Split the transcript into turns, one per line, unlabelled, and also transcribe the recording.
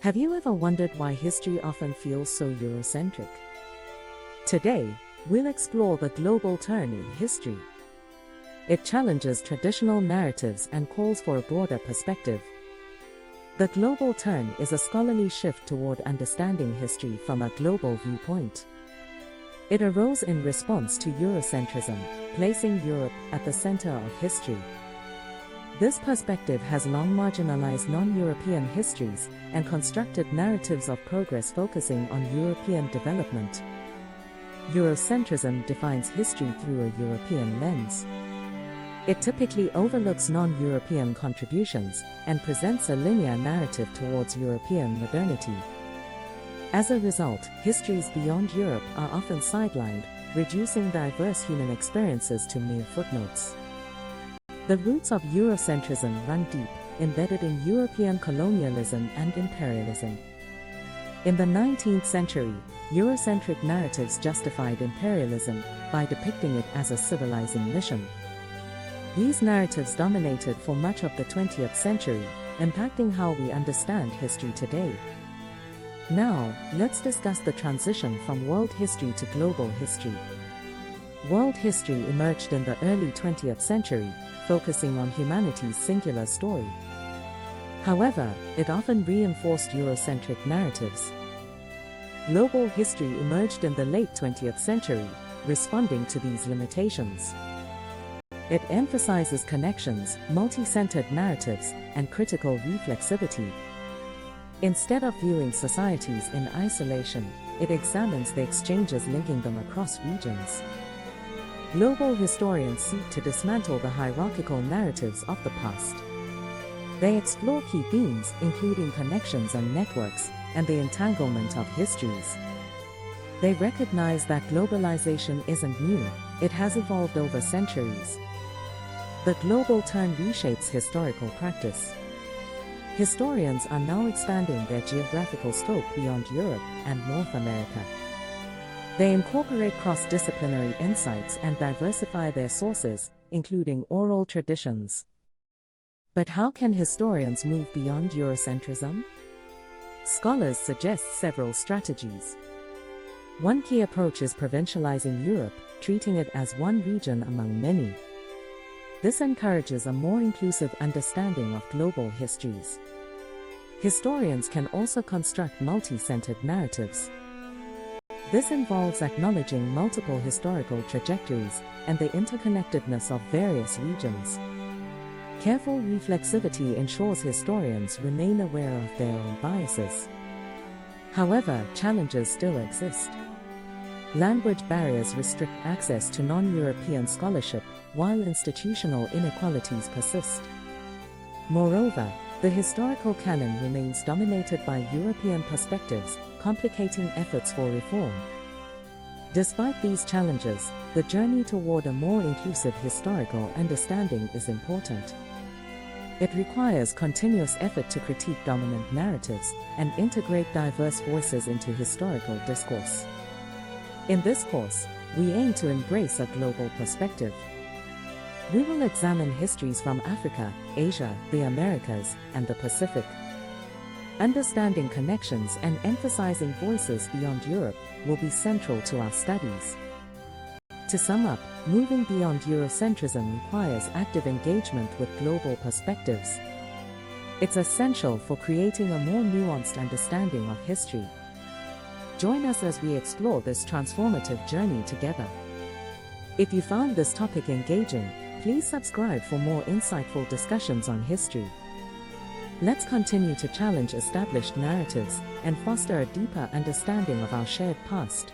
Have you ever wondered why history often feels so Eurocentric? Today, we'll explore the global turn in history. It challenges traditional narratives and calls for a broader perspective. The global turn is a scholarly shift toward understanding history from a global viewpoint. It arose in response to Eurocentrism, placing Europe at the center of history. This perspective has long marginalized non-European histories and constructed narratives of progress focusing on European development. Eurocentrism defines history through a European lens. It typically overlooks non-European contributions and presents a linear narrative towards European modernity. As a result, histories beyond Europe are often sidelined, reducing diverse human experiences to mere footnotes. The roots of Eurocentrism run deep, embedded in European colonialism and imperialism. In the 19th century, Eurocentric narratives justified imperialism by depicting it as a civilizing mission. These narratives dominated for much of the 20th century, impacting how we understand history today. Now, let's discuss the transition from world history to global history. World history emerged in the early 20th century, focusing on humanity's singular story. However, it often reinforced Eurocentric narratives. Global history emerged in the late 20th century, responding to these limitations. It emphasizes connections, multi-centered narratives, and critical reflexivity. Instead of viewing societies in isolation, it examines the exchanges linking them across regions. Global historians seek to dismantle the hierarchical narratives of the past. They explore key themes, including connections and networks, and the entanglement of histories. They recognize that globalization isn't new, it has evolved over centuries. The global turn reshapes historical practice. Historians are now expanding their geographical scope beyond Europe and North America. They incorporate cross-disciplinary insights and diversify their sources, including oral traditions. But how can historians move beyond Eurocentrism? Scholars suggest several strategies. One key approach is provincializing Europe, treating it as one region among many. This encourages a more inclusive understanding of global histories. Historians can also construct multi-centered narratives. This involves acknowledging multiple historical trajectories and the interconnectedness of various regions. Careful reflexivity ensures historians remain aware of their own biases. However, challenges still exist. Language barriers restrict access to non-European scholarship, while institutional inequalities persist. Moreover, the historical canon remains dominated by European perspectives, complicating efforts for reform. Despite these challenges, the journey toward a more inclusive historical understanding is important. It requires continuous effort to critique dominant narratives and integrate diverse voices into historical discourse. In this course, we aim to embrace a global perspective. We will examine histories from Africa, Asia, the Americas, and the Pacific. Understanding connections and emphasizing voices beyond Europe will be central to our studies. To sum up, moving beyond Eurocentrism requires active engagement with global perspectives. It's essential for creating a more nuanced understanding of history. Join us as we explore this transformative journey together. If you found this topic engaging, please subscribe for more insightful discussions on history. Let's continue to challenge established narratives and foster a deeper understanding of our shared past.